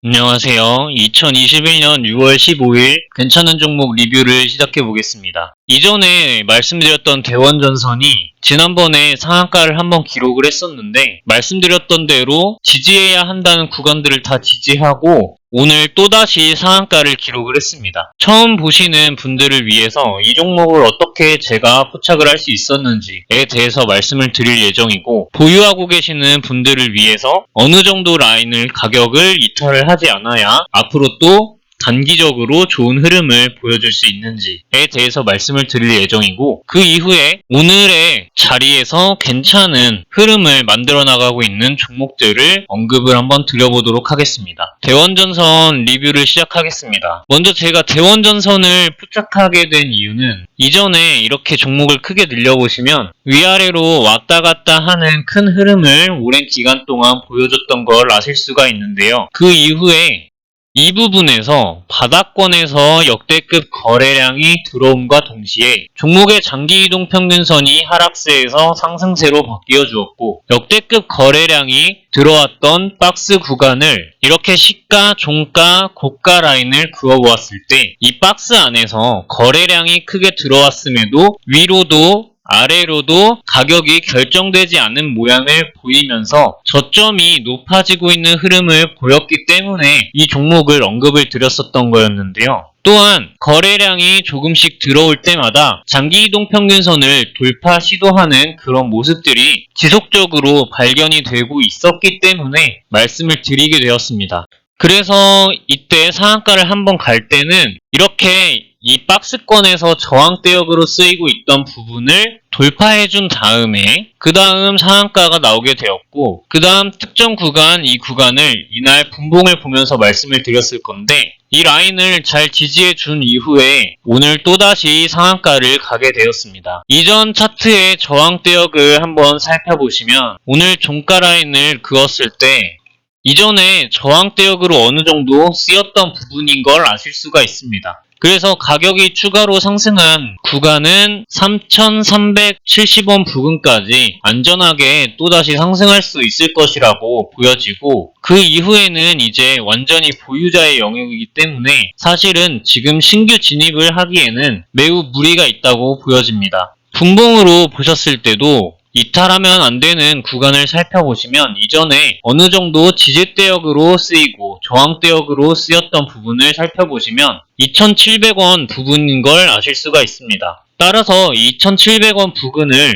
안녕하세요. 2021년 6월 15일 괜찮은 종목 리뷰를 시작해 보겠습니다. 이전에 말씀드렸던 대원전선이 지난번에 상한가를 한번 기록을 했었는데 말씀드렸던 대로 지지해야 한다는 구간들을 다 지지하고 오늘 또다시 상한가를 기록을 했습니다. 처음 보시는 분들을 위해서 이 종목을 어떻게 제가 포착을 할 수 있었는지에 대해서 말씀을 드릴 예정이고, 보유하고 계시는 분들을 위해서 어느 정도 라인을 가격을 이탈을 하지 않아야 앞으로 또 단기적으로 좋은 흐름을 보여줄 수 있는지에 대해서 말씀을 드릴 예정이고, 그 이후에 오늘의 자리에서 괜찮은 흐름을 만들어 나가고 있는 종목들을 언급을 한번 드려보도록 하겠습니다. 대원전선 리뷰를 시작하겠습니다. 먼저 제가 대원전선을 포착하게 된 이유는 이전에 이렇게 종목을 크게 늘려보시면 위아래로 왔다 갔다 하는 큰 흐름을 오랜 기간 동안 보여줬던 걸 아실 수가 있는데요. 그 이후에 이 부분에서 바닥권에서 역대급 거래량이 들어옴과 동시에 종목의 장기이동 평균선이 하락세에서 상승세로 바뀌어 주었고, 역대급 거래량이 들어왔던 박스 구간을 이렇게 시가, 종가, 고가 라인을 그어보았을 때 이 박스 안에서 거래량이 크게 들어왔음에도 위로도 아래로도 가격이 결정되지 않은 모양을 보이면서 저점이 높아지고 있는 흐름을 보였기 때문에 이 종목을 언급을 드렸었던 거였는데요. 또한 거래량이 조금씩 들어올 때마다 장기이동 평균선을 돌파 시도하는 그런 모습들이 지속적으로 발견이 되고 있었기 때문에 말씀을 드리게 되었습니다. 그래서 이때 상한가를 한번 갈 때는 이렇게 이 박스권에서 저항대역으로 쓰이고 있던 부분을 돌파해준 다음에 그 다음 상한가가 나오게 되었고, 그 다음 특정 구간, 이 구간을 이날 분봉을 보면서 말씀을 드렸을 건데, 이 라인을 잘 지지해준 이후에 오늘 또다시 상한가를 가게 되었습니다. 이전 차트의 저항대역을 한번 살펴보시면 오늘 종가 라인을 그었을 때 이전에 저항대역으로 어느 정도 쓰였던 부분인 걸 아실 수가 있습니다. 그래서 가격이 추가로 상승한 구간은 3,370원 부근까지 안전하게 또다시 상승할 수 있을 것이라고 보여지고, 그 이후에는 이제 완전히 보유자의 영역이기 때문에 사실은 지금 신규 진입을 하기에는 매우 무리가 있다고 보여집니다. 분봉으로 보셨을 때도 이탈하면 안 되는 구간을 살펴보시면 이전에 어느 정도 지지대역으로 쓰이고 저항대역으로 쓰였던 부분을 살펴보시면 2,700원 부분인 걸 아실 수가 있습니다. 따라서 2,700원 부근을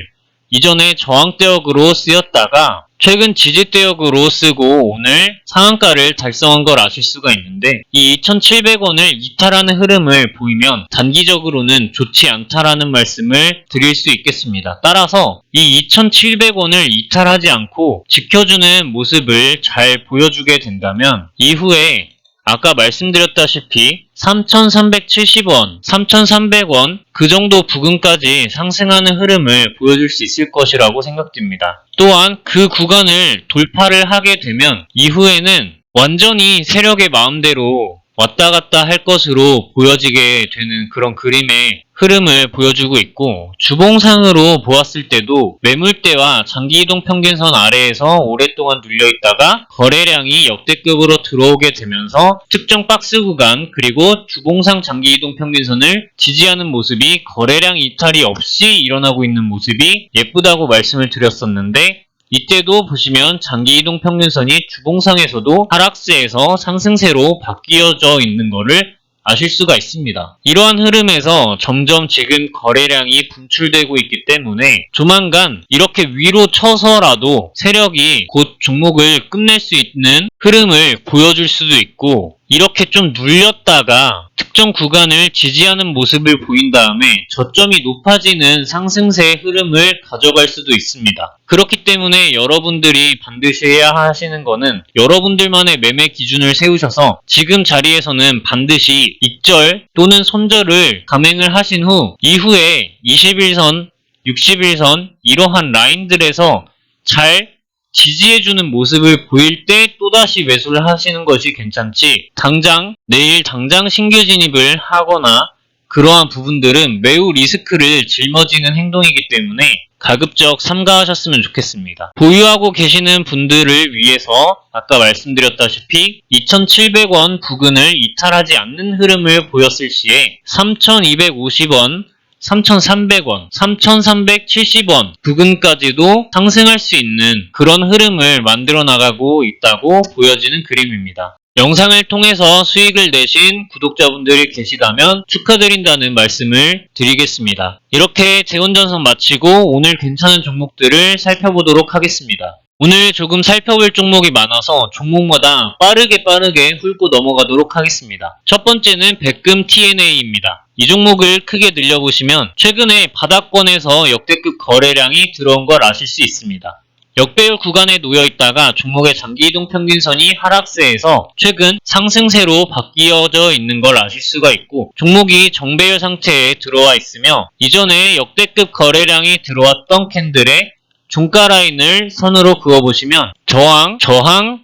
이전에 저항대역으로 쓰였다가 최근 지지대역으로 쓰고 오늘 상한가를 달성한 걸 아실 수가 있는데, 이 2,700원을 이탈하는 흐름을 보이면 단기적으로는 좋지 않다라는 말씀을 드릴 수 있겠습니다. 따라서 이 2,700원을 이탈하지 않고 지켜주는 모습을 잘 보여주게 된다면 이후에 아까 말씀드렸다시피 3,370원, 3,300원 그 정도 부근까지 상승하는 흐름을 보여줄 수 있을 것이라고 생각됩니다. 또한 그 구간을 돌파를 하게 되면 이후에는 완전히 세력의 마음대로 왔다 갔다 할 것으로 보여지게 되는 그런 그림의 흐름을 보여주고 있고, 주봉상으로 보았을 때도 매물대와 장기이동 평균선 아래에서 오랫동안 눌려있다가 거래량이 역대급으로 들어오게 되면서 특정 박스 구간 그리고 주봉상 장기이동 평균선을 지지하는 모습이 거래량 이탈이 없이 일어나고 있는 모습이 예쁘다고 말씀을 드렸었는데, 이때도 보시면 장기이동 평균선이 주봉상에서도 하락세에서 상승세로 바뀌어져 있는 것을 아실 수가 있습니다. 이러한 흐름에서 점점 지금 거래량이 분출되고 있기 때문에 조만간 이렇게 위로 쳐서라도 세력이 곧 종목을 끝낼 수 있는 흐름을 보여줄 수도 있고, 이렇게 좀 눌렸다가 특정 구간을 지지하는 모습을 보인 다음에 저점이 높아지는 상승세의 흐름을 가져갈 수도 있습니다. 그렇기 때문에 여러분들이 반드시 해야 하시는 거는 여러분들만의 매매 기준을 세우셔서 지금 자리에서는 반드시 익절 또는 손절을 감행을 하신 후 이후에 21선, 60일선 이러한 라인들에서 잘 지지해주는 모습을 보일 때 또다시 매수를 하시는 것이 괜찮지, 내일 당장 신규 진입을 하거나 그러한 부분들은 매우 리스크를 짊어지는 행동이기 때문에 가급적 삼가하셨으면 좋겠습니다. 보유하고 계시는 분들을 위해서 아까 말씀드렸다시피 2,700원 부근을 이탈하지 않는 흐름을 보였을 시에 3,250원, 3,300원, 3,370원 부근까지도 상승할 수 있는 그런 흐름을 만들어 나가고 있다고 보여지는 그림입니다. 영상을 통해서 수익을 내신 구독자분들이 계시다면 축하드린다는 말씀을 드리겠습니다. 이렇게 재원전선 마치고 오늘 괜찮은 종목들을 살펴보도록 하겠습니다. 오늘 조금 살펴볼 종목이 많아서 종목마다 빠르게 훑고 넘어가도록 하겠습니다. 첫 번째는 백금 TNA입니다. 이 종목을 크게 늘려보시면 최근에 바닥권에서 역대급 거래량이 들어온 걸 아실 수 있습니다. 역배열 구간에 놓여 있다가 종목의 장기이동 평균선이 하락세에서 최근 상승세로 바뀌어져 있는 걸 아실 수가 있고, 종목이 정배열 상태에 들어와 있으며 이전에 역대급 거래량이 들어왔던 캔들의 종가 라인을 선으로 그어보시면 저항,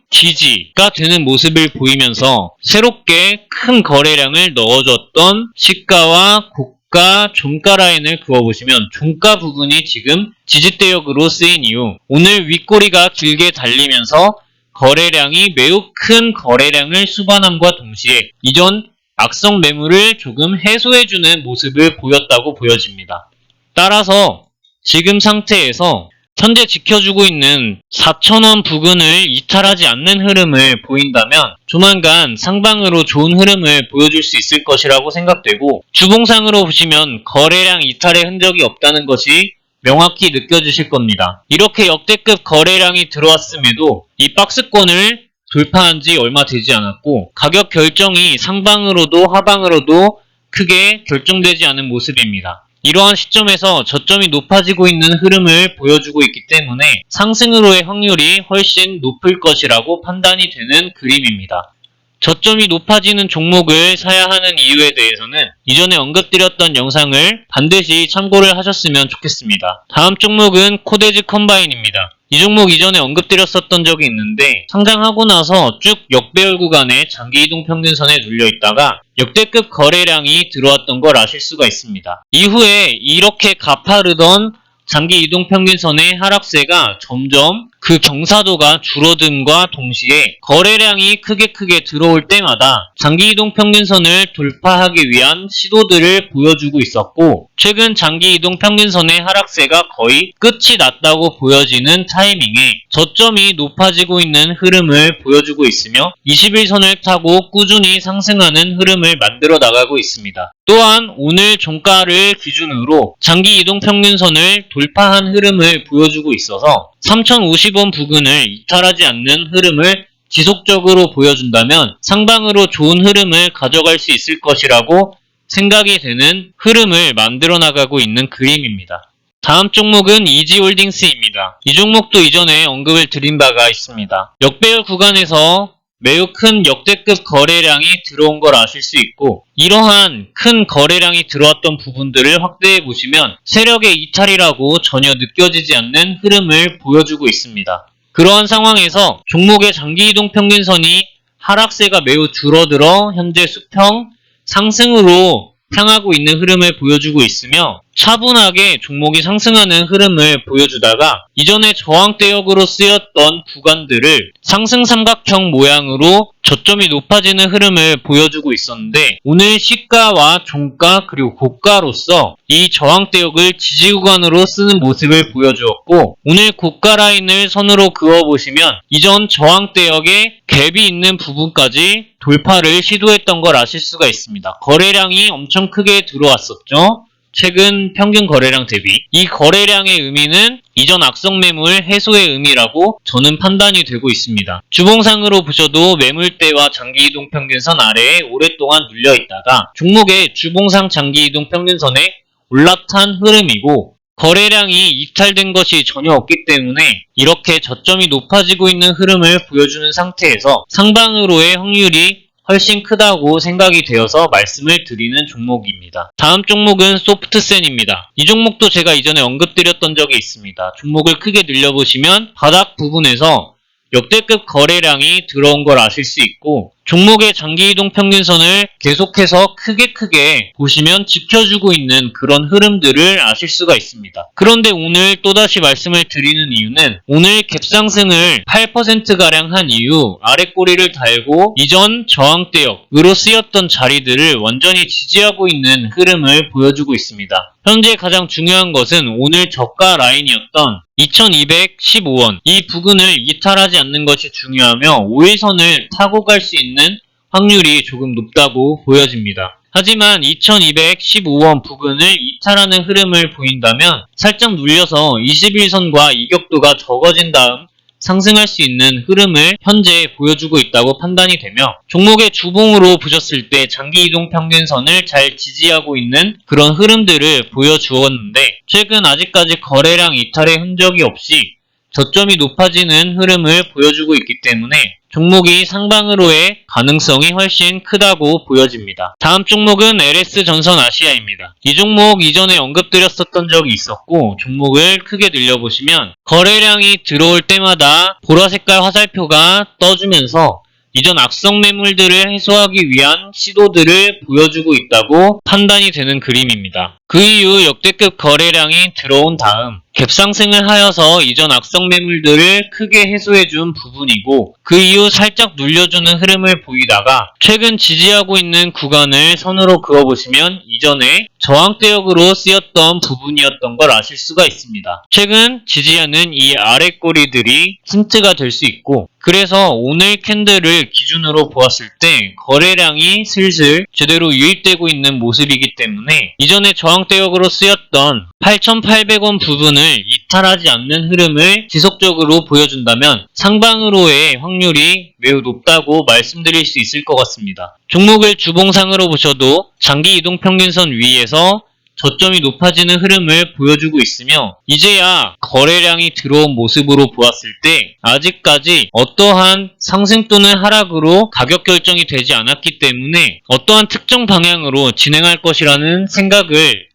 지지가 되는 모습을 보이면서 새롭게 큰 거래량을 넣어줬던 시가와 고가, 종가 라인을 그어보시면 종가 부분이 지금 지지대역으로 쓰인 이유, 오늘 윗꼬리가 길게 달리면서 거래량이 매우 큰 거래량을 수반함과 동시에 이전 악성 매물을 조금 해소해주는 모습을 보였다고 보여집니다. 따라서 지금 상태에서 현재 지켜주고 있는 4,000원 부근을 이탈하지 않는 흐름을 보인다면 조만간 상방으로 좋은 흐름을 보여줄 수 있을 것이라고 생각되고, 주봉상으로 보시면 거래량 이탈의 흔적이 없다는 것이 명확히 느껴지실 겁니다. 이렇게 역대급 거래량이 들어왔음에도 이 박스권을 돌파한 지 얼마 되지 않았고 가격 결정이 상방으로도 하방으로도 크게 결정되지 않은 모습입니다. 이러한 시점에서 저점이 높아지고 있는 흐름을 보여주고 있기 때문에 상승으로의 확률이 훨씬 높을 것이라고 판단이 되는 그림입니다. 저점이 높아지는 종목을 사야 하는 이유에 대해서는 이전에 언급드렸던 영상을 반드시 참고를 하셨으면 좋겠습니다. 다음 종목은 코데즈 컴바인입니다. 이 종목 이전에 언급드렸었던 적이 있는데 상장하고 나서 쭉 역배열 구간에 장기이동 평균선에 눌려 있다가 역대급 거래량이 들어왔던 걸 아실 수가 있습니다. 이후에 이렇게 가파르던 장기이동 평균선의 하락세가 점점 그 경사도가 줄어듦과 동시에 거래량이 크게 들어올 때마다 장기이동 평균선을 돌파하기 위한 시도들을 보여주고 있었고, 최근 장기이동 평균선의 하락세가 거의 끝이 났다고 보여지는 타이밍에 저점이 높아지고 있는 흐름을 보여주고 있으며 21선을 타고 꾸준히 상승하는 흐름을 만들어 나가고 있습니다. 또한 오늘 종가를 기준으로 장기이동 평균선을 돌파한 흐름을 보여주고 있어서 3,050원 부근을 이탈하지 않는 흐름을 지속적으로 보여준다면 상방으로 좋은 흐름을 가져갈 수 있을 것이라고 생각이 되는 흐름을 만들어 나가고 있는 그림입니다. 다음 종목은 이지홀딩스입니다. 이 종목도 이전에 언급을 드린 바가 있습니다. 역배열 구간에서 매우 큰 역대급 거래량이 들어온 걸 아실 수 있고, 이러한 큰 거래량이 들어왔던 부분들을 확대해 보시면 세력의 이탈이라고 전혀 느껴지지 않는 흐름을 보여주고 있습니다. 그러한 상황에서 종목의 장기이동 평균선이 하락세가 매우 줄어들어 현재 수평 상승으로 향하고 있는 흐름을 보여주고 있으며 차분하게 종목이 상승하는 흐름을 보여주다가 이전에 저항대역으로 쓰였던 구간들을 상승 삼각형 모양으로 저점이 높아지는 흐름을 보여주고 있었는데, 오늘 시가와 종가 그리고 고가로서 이 저항대역을 지지구간으로 쓰는 모습을 보여주었고, 오늘 고가 라인을 선으로 그어보시면 이전 저항대역에 갭이 있는 부분까지 돌파를 시도했던 걸 아실 수가 있습니다. 거래량이 엄청 크게 들어왔었죠. 최근 평균 거래량 대비. 이 거래량의 의미는 이전 악성 매물 해소의 의미라고 저는 판단이 되고 있습니다. 주봉상으로 보셔도 매물대와 장기이동 평균선 아래에 오랫동안 눌려 있다가 종목의 주봉상 장기이동 평균선에 올라탄 흐름이고, 거래량이 이탈된 것이 전혀 없기 때문에 이렇게 저점이 높아지고 있는 흐름을 보여주는 상태에서 상방으로의 확률이 훨씬 크다고 생각이 되어서 말씀을 드리는 종목입니다. 다음 종목은 소프트센입니다. 이 종목도 제가 이전에 언급드렸던 적이 있습니다. 종목을 크게 늘려보시면 바닥 부분에서 역대급 거래량이 들어온 걸 아실 수 있고, 종목의 장기이동 평균선을 계속해서 크게 보시면 지켜주고 있는 그런 흐름들을 아실 수가 있습니다. 그런데 오늘 또다시 말씀을 드리는 이유는 오늘 갭상승을 8%가량 한 이후 아랫꼬리를 달고 이전 저항대역으로 쓰였던 자리들을 완전히 지지하고 있는 흐름을 보여주고 있습니다. 현재 가장 중요한 것은 오늘 저가 라인이었던 2215원 이 부근을 이탈하지 않는 것이 중요하며 5일선을 타고 갈 수 있는 확률이 조금 높다고 보여집니다. 하지만 2215원 부근을 이탈하는 흐름을 보인다면 살짝 눌려서 21선과 이격도가 적어진 다음 상승할 수 있는 흐름을 현재 보여주고 있다고 판단이 되며 종목의 주봉으로 보셨을 때 장기이동 평균선을 잘 지지하고 있는 그런 흐름들을 보여주었는데 최근 아직까지 거래량 이탈의 흔적이 없이 저점이 높아지는 흐름을 보여주고 있기 때문에 종목이 상방으로의 가능성이 훨씬 크다고 보여집니다. 다음 종목은 LS전선 아시아입니다. 이 종목 이전에 언급드렸었던 적이 있었고 종목을 크게 늘려보시면 거래량이 들어올 때마다 보라색깔 화살표가 떠주면서 이전 악성 매물들을 해소하기 위한 시도들을 보여주고 있다고 판단이 되는 그림입니다. 그 이후 역대급 거래량이 들어온 다음 갭상승을 하여서 이전 악성 매물들을 크게 해소해준 부분이고 그 이후 살짝 눌려주는 흐름을 보이다가 최근 지지하고 있는 구간을 선으로 그어보시면 이전에 저항대역으로 쓰였던 부분이었던 걸 아실 수가 있습니다. 최근 지지하는 이 아랫꼬리들이 힌트가 될 수 있고 그래서 오늘 캔들을 기준으로 보았을 때 거래량이 슬슬 제대로 유입되고 있는 모습이기 때문에 이전에 저항대역으로 쓰였던 8,800원 부분을 이탈하지 않는 흐름을 지속적으로 보여준다면 상방으로의 확률이 매우 높다고 말씀드릴 수 있을 것 같습니다. 종목을 주봉상으로 보셔도 장기 이동평균선 위에서 저점이 높아지는 흐름을 보여주고 있으며 이제야 거래량이 들어온 모습으로 보았을 때 아직까지 어떠한 상승 또는 하락으로 가격 결정이 되지 않았기 때문에 어떠한 특정 방향으로 진행할 것이라는 생각을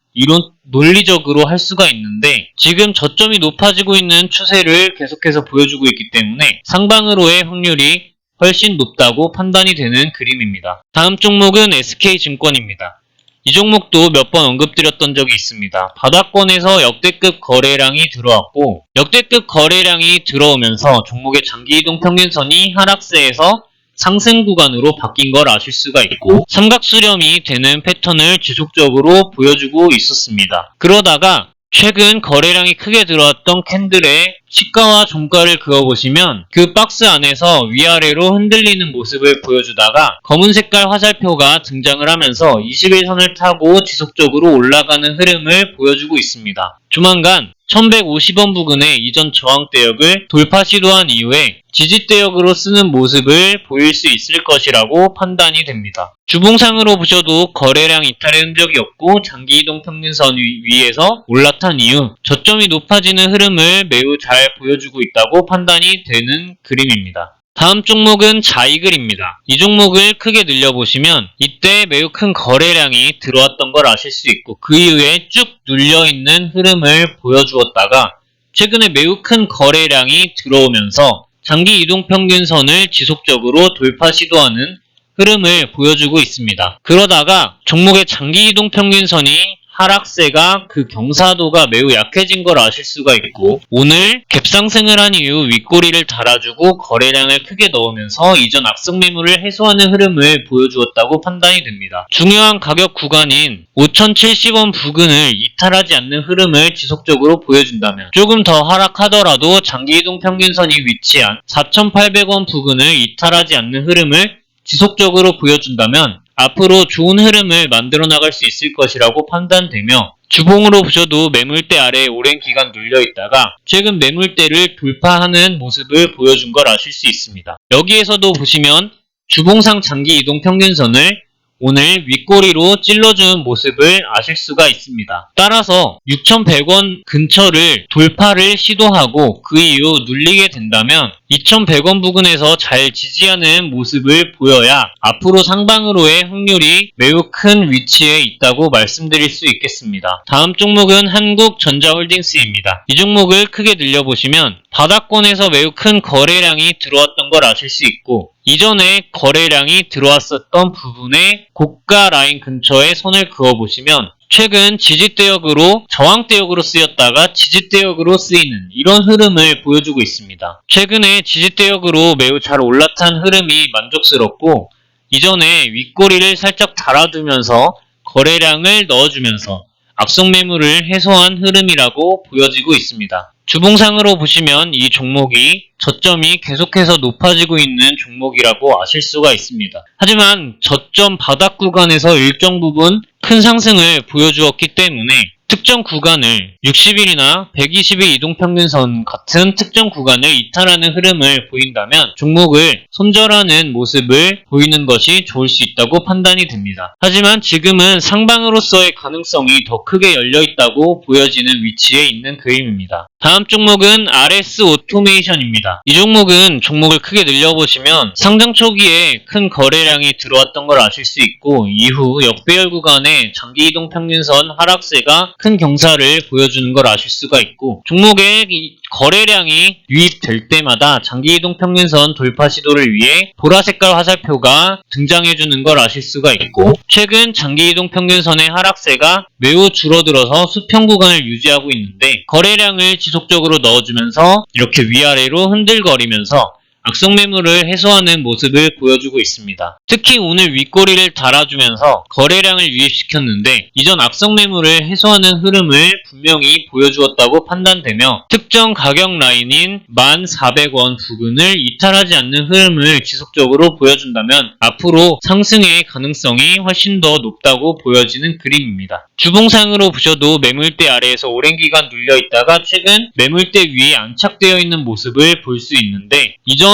논리적으로 할 수가 있는데 지금 저점이 높아지고 있는 추세를 계속해서 보여주고 있기 때문에 상방으로의 확률이 훨씬 높다고 판단이 되는 그림입니다. 다음 종목은 SK증권입니다. 이 종목도 몇 번 언급드렸던 적이 있습니다. 바닥권에서 역대급 거래량이 들어왔고 역대급 거래량이 들어오면서 종목의 장기이동 평균선이 하락세에서 상승 구간으로 바뀐 걸 아실 수가 있고 삼각수렴이 되는 패턴을 지속적으로 보여주고 있었습니다. 그러다가 최근 거래량이 크게 들어왔던 캔들의 시가와 종가를 그어보시면 그 박스 안에서 위아래로 흔들리는 모습을 보여주다가 검은 색깔 화살표가 등장을 하면서 21선을 타고 지속적으로 올라가는 흐름을 보여주고 있습니다. 조만간 1150원 부근의 이전 저항대역을 돌파 시도한 이후에 지지대역으로 쓰는 모습을 보일 수 있을 것이라고 판단이 됩니다. 주봉상으로 보셔도 거래량 이탈의 흔적이 없고 장기이동 평균선 위에서 올라탄 이후 저점이 높아지는 흐름을 매우 잘 보여주고 있다고 판단이 되는 그림입니다. 다음 종목은 자이글입니다. 이 종목을 크게 늘려보시면 이때 매우 큰 거래량이 들어왔던 걸 아실 수 있고 그 이후에 쭉 눌려있는 흐름을 보여주었다가 최근에 매우 큰 거래량이 들어오면서 장기 이동평균선을 지속적으로 돌파 시도하는 흐름을 보여주고 있습니다. 그러다가 종목의 장기 이동평균선이 하락세가 그 경사도가 매우 약해진 걸 아실 수가 있고 오늘 갭상승을 한 이후 윗꼬리를 달아주고 거래량을 크게 넣으면서 이전 악성 매물을 해소하는 흐름을 보여주었다고 판단이 됩니다. 중요한 가격 구간인 5,070원 부근을 이탈하지 않는 흐름을 지속적으로 보여준다면 조금 더 하락하더라도 장기이동 평균선이 위치한 4,800원 부근을 이탈하지 않는 흐름을 지속적으로 보여준다면 앞으로 좋은 흐름을 만들어 나갈 수 있을 것이라고 판단되며 주봉으로 보셔도 매물대 아래에 오랜 기간 눌려있다가 최근 매물대를 돌파하는 모습을 보여준 걸 아실 수 있습니다. 여기에서도 보시면 주봉상 장기 이동 평균선을 오늘 윗꼬리로 찔러준 모습을 아실 수가 있습니다. 따라서 6,100원 근처를 돌파를 시도하고 그 이후 눌리게 된다면 2100원 부근에서 잘 지지하는 모습을 보여야 앞으로 상방으로의 확률이 매우 큰 위치에 있다고 말씀드릴 수 있겠습니다. 다음 종목은 한국전자홀딩스입니다. 이 종목을 크게 늘려보시면 바닥권에서 매우 큰 거래량이 들어왔던 걸 아실 수 있고, 이전에 거래량이 들어왔었던 부분의 고가 라인 근처에 선을 그어보시면 최근 지지대역으로 저항대역으로 쓰였다가 지지대역으로 쓰이는 이런 흐름을 보여주고 있습니다. 최근에 지지대역으로 매우 잘 올라탄 흐름이 만족스럽고, 이전에 윗꼬리를 살짝 달아두면서 거래량을 넣어주면서 악성 매물을 해소한 흐름이라고 보여지고 있습니다. 주봉상으로 보시면 이 종목이 저점이 계속해서 높아지고 있는 종목이라고 아실 수가 있습니다. 하지만 저점 바닥 구간에서 일정 부분 큰 상승을 보여주었기 때문에 특정 구간을 60일이나 120일 이동평균선 같은 특정 구간을 이탈하는 흐름을 보인다면 종목을 손절하는 모습을 보이는 것이 좋을 수 있다고 판단이 됩니다. 하지만 지금은 상방으로서의 가능성이 더 크게 열려있다고 보여지는 위치에 있는 그림입니다. 다음 종목은 RS 오토메이션입니다. 이 종목은 종목을 크게 늘려보시면 상장 초기에 큰 거래량이 들어왔던 걸 아실 수 있고, 이후 역배열 구간에 장기 이동 평균선 하락세가 큰 경사를 보여주는 걸 아실 수가 있고, 종목의 거래량이 유입될 때마다 장기 이동 평균선 돌파 시도를 위해 보라색깔 화살표가 등장해주는 걸 아실 수가 있고, 최근 장기 이동 평균선의 하락세가 매우 줄어들어서 수평 구간을 유지하고 있는데 거래량을 지속적으로 넣어주면서 이렇게 위아래로 흔들거리면서 악성 매물을 해소하는 모습을 보여주고 있습니다. 특히 오늘 윗꼬리를 달아주면서 거래량을 유입시켰는데 이전 악성 매물을 해소하는 흐름을 분명히 보여주었다고 판단되며 특정 가격 라인인 1400원 부근을 이탈하지 않는 흐름을 지속적으로 보여준다면 앞으로 상승의 가능성이 훨씬 더 높다고 보여지는 그림입니다. 주봉상으로 보셔도 매물대 아래에서 오랜 기간 눌려있다가 최근 매물대 위에 안착되어 있는 모습을 볼 수 있는데 이전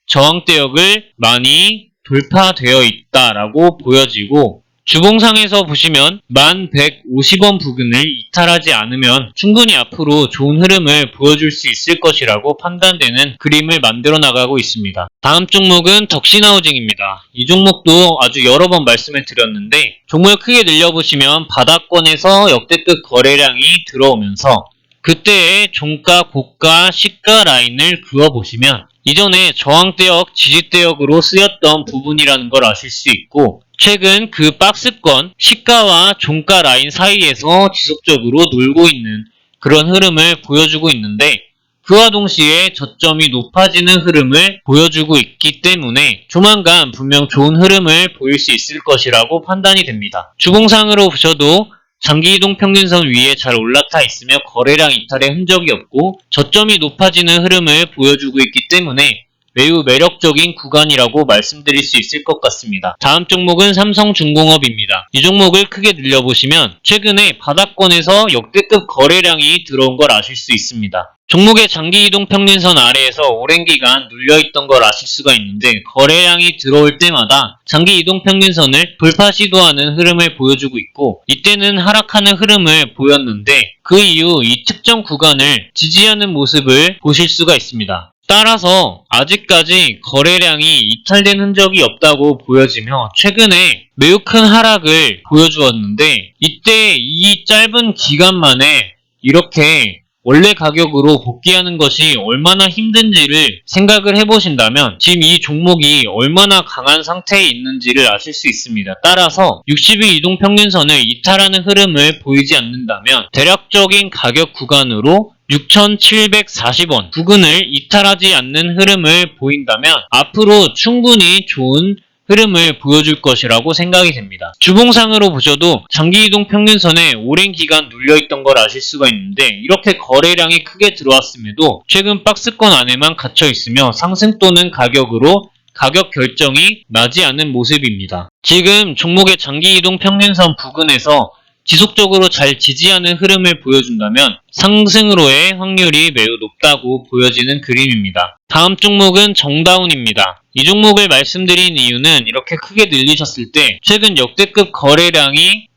저항대역을 많이 돌파되어 있다라고 보여지고, 주봉상에서 보시면 1150원 부근을 이탈하지 않으면 충분히 앞으로 좋은 흐름을 보여줄 수 있을 것이라고 판단되는 그림을 만들어 나가고 있습니다. 다음 종목은 덕신하우징입니다. 이 종목도 아주 여러 번 말씀을 드렸는데 종목을 크게 늘려보시면 바닥권에서 역대급 거래량이 들어오면서 그때의 종가, 고가, 시가 라인을 그어보시면 이전에 저항대역, 지지대역으로 쓰였던 부분이라는 걸 아실 수 있고, 최근 그 박스권, 시가와 종가 라인 사이에서 지속적으로 놀고 있는 그런 흐름을 보여주고 있는데 그와 동시에 저점이 높아지는 흐름을 보여주고 있기 때문에 조만간 분명 좋은 흐름을 보일 수 있을 것이라고 판단이 됩니다. 주봉상으로 보셔도 장기 이동 평균선 위에 잘 올라타 있으며 거래량 이탈의 흔적이 없고 저점이 높아지는 흐름을 보여주고 있기 때문에 매우 매력적인 구간이라고 말씀드릴 수 있을 것 같습니다. 다음 종목은 삼성중공업입니다. 이 종목을 크게 늘려보시면 최근에 바닥권에서 역대급 거래량이 들어온 걸 아실 수 있습니다. 종목의 장기 이동 평균선 아래에서 오랜 기간 눌려있던 걸 아실 수가 있는데 거래량이 들어올 때마다 장기 이동 평균선을 돌파 시도하는 흐름을 보여주고 있고, 이때는 하락하는 흐름을 보였는데 그 이후 이 특정 구간을 지지하는 모습을 보실 수가 있습니다. 따라서 아직까지 거래량이 이탈된 흔적이 없다고 보여지며 최근에 매우 큰 하락을 보여주었는데 이때 이 짧은 기간 만에 이렇게 원래 가격으로 복귀하는 것이 얼마나 힘든지를 생각을 해보신다면 지금 이 종목이 얼마나 강한 상태에 있는지를 아실 수 있습니다. 따라서 60일 이동평균선을 이탈하는 흐름을 보이지 않는다면 대략적인 가격 구간으로 6,740원 부근을 이탈하지 않는 흐름을 보인다면 앞으로 충분히 좋은 흐름을 보여줄 것이라고 생각이 됩니다. 주봉상으로 보셔도 장기이동 평균선에 오랜 기간 눌려있던 걸 아실 수가 있는데 이렇게 거래량이 크게 들어왔음에도 최근 박스권 안에만 갇혀 있으며 상승 또는 가격으로 가격 결정이 나지 않은 모습입니다. 지금 종목의 장기이동 평균선 부근에서 지속적으로 잘 지지하는 흐름을 보여준다면 상승으로의 확률이 매우 높다고 보여지는 그림입니다. 다음 종목은 정다운입니다. 이 종목을 말씀드린 이유는 이렇게 크게 늘리셨을 때 최근 역대급 거래량이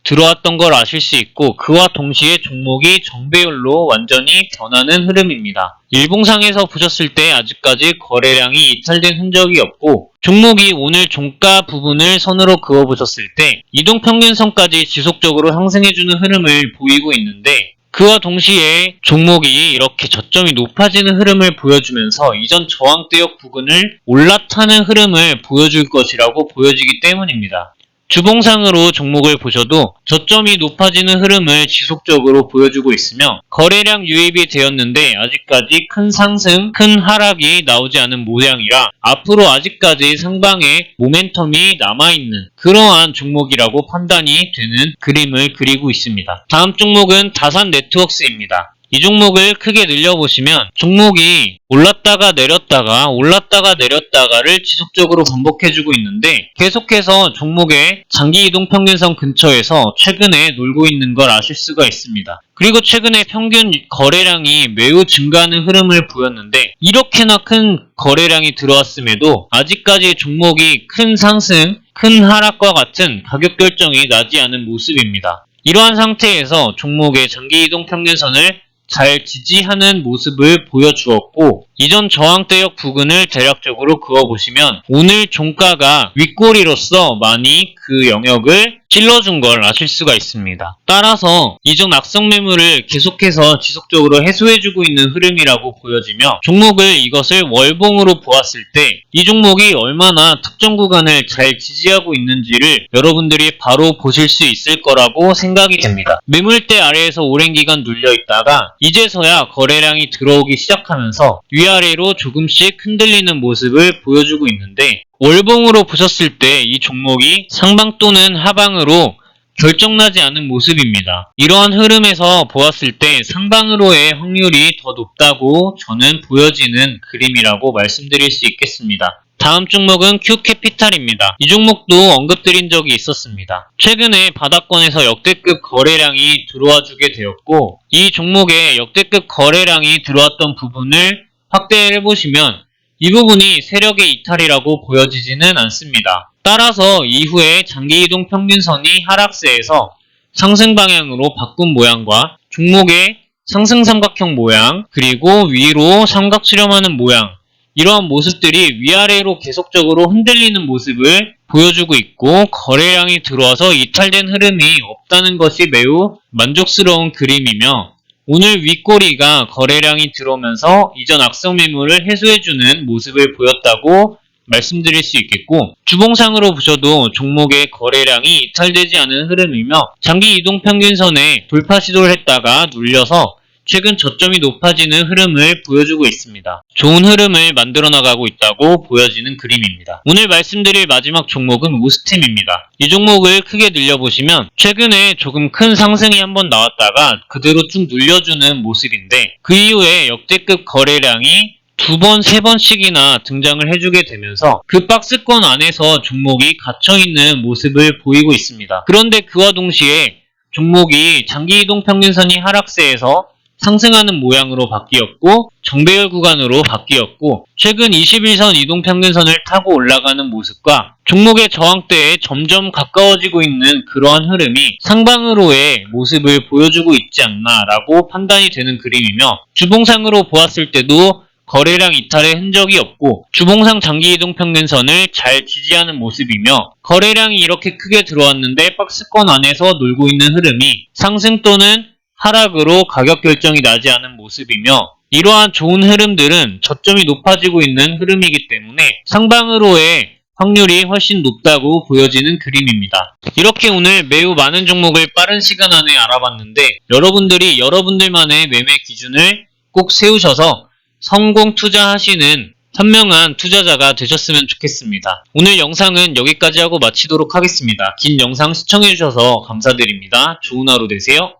들어왔던 걸 아실 수 있고 그와 동시에 종목이 정배열로 완전히 변하는 흐름입니다. 일봉상에서 보셨을 때 아직까지 거래량이 이탈된 흔적이 없고 종목이 오늘 종가 부분을 선으로 그어보셨을 때 이동평균선까지 지속적으로 상승해주는 흐름을 보이고 있는데 그와 동시에 종목이 이렇게 저점이 높아지는 흐름을 보여주면서 이전 저항대역 부근을 올라타는 흐름을 보여줄 것이라고 보여지기 때문입니다. 주봉상으로 종목을 보셔도 저점이 높아지는 흐름을 지속적으로 보여주고 있으며 거래량 유입이 되었는데 아직까지 큰 상승, 큰 하락이 나오지 않은 모양이라 앞으로 아직까지 상방에 모멘텀이 남아있는 그러한 종목이라고 판단이 되는 그림을 그리고 있습니다. 다음 종목은 다산네트웍스입니다. 이 종목을 크게 늘려보시면 종목이 올랐다가 내렸다가를 지속적으로 반복해주고 있는데 계속해서 종목의 장기이동평균선 근처에서 최근에 놀고 있는 걸 아실 수가 있습니다. 그리고 최근에 평균 거래량이 매우 증가하는 흐름을 보였는데 이렇게나 큰 거래량이 들어왔음에도 아직까지 종목이 큰 상승, 큰 하락과 같은 가격 결정이 나지 않은 모습입니다. 이러한 상태에서 종목의 장기이동평균선을 잘 지지하는 모습을 보여주었고 이전 저항대역 부근을 대략적으로 그어보시면 오늘 종가가 윗꼬리로서 많이 그 영역을 찔러준 걸 아실 수가 있습니다. 따라서 이전 악성 매물을 계속해서 지속적으로 해소해주고 있는 흐름이라고 보여지며 종목을 이것을 월봉으로 보았을 때 이 종목이 얼마나 특정 구간을 잘 지지하고 있는지를 여러분들이 바로 보실 수 있을 거라고 생각이 됩니다. 매물대 아래에서 오랜 기간 눌려있다가 이제서야 거래량이 들어오기 시작하면서 위아래로 조금씩 흔들리는 모습을 보여주고 있는데 월봉으로 보셨을 때 이 종목이 상방 또는 하방으로 결정나지 않은 모습입니다. 이러한 흐름에서 보았을 때 상방으로의 확률이 더 높다고 저는 보여지는 그림이라고 말씀드릴 수 있겠습니다. 다음 종목은 Q캐피탈입니다. 이 종목도 언급드린 적이 있었습니다. 최근에 바닥권에서 역대급 거래량이 들어와 주게 되었고 이 종목에 역대급 거래량이 들어왔던 부분을 확대를 해보시면 이 부분이 세력의 이탈이라고 보여지지는 않습니다. 따라서 이후에 장기이동 평균선이 하락세에서 상승 방향으로 바꾼 모양과 종목의 상승 삼각형 모양 그리고 위로 삼각 수렴하는 모양 이러한 모습들이 위아래로 계속적으로 흔들리는 모습을 보여주고 있고 거래량이 들어와서 이탈된 흐름이 없다는 것이 매우 만족스러운 그림이며 오늘 윗꼬리가 거래량이 들어오면서 이전 악성 매물을 해소해주는 모습을 보였다고 말씀드릴 수 있겠고 주봉상으로 보셔도 종목의 거래량이 이탈되지 않은 흐름이며 장기 이동평균선에 돌파 시도를 했다가 눌려서 최근 저점이 높아지는 흐름을 보여주고 있습니다. 좋은 흐름을 만들어 나가고 있다고 보여지는 그림입니다. 오늘 말씀드릴 마지막 종목은 오스템입니다. 이 종목을 크게 늘려보시면 최근에 조금 큰 상승이 한번 나왔다가 그대로 쭉 눌려주는 모습인데 그 이후에 역대급 거래량이 두 번, 세 번씩이나 등장을 해주게 되면서 그 박스권 안에서 종목이 갇혀있는 모습을 보이고 있습니다. 그런데 그와 동시에 종목이 장기이동평균선이 하락세에서 상승하는 모양으로 바뀌었고 정배열 구간으로 바뀌었고 최근 21선 이동평균선을 타고 올라가는 모습과 종목의 저항대에 점점 가까워지고 있는 그러한 흐름이 상방으로의 모습을 보여주고 있지 않나 라고 판단이 되는 그림이며 주봉상으로 보았을 때도 거래량 이탈의 흔적이 없고 주봉상 장기이동평균선을 잘 지지하는 모습이며 거래량이 이렇게 크게 들어왔는데 박스권 안에서 놀고 있는 흐름이 상승 또는 하락으로 가격 결정이 나지 않은 모습이며 이러한 좋은 흐름들은 저점이 높아지고 있는 흐름이기 때문에 상방으로의 확률이 훨씬 높다고 보여지는 그림입니다. 이렇게 오늘 매우 많은 종목을 빠른 시간 안에 알아봤는데 여러분들이 여러분들만의 매매 기준을 꼭 세우셔서 성공 투자하시는 현명한 투자자가 되셨으면 좋겠습니다. 오늘 영상은 여기까지 하고 마치도록 하겠습니다. 긴 영상 시청해주셔서 감사드립니다. 좋은 하루 되세요.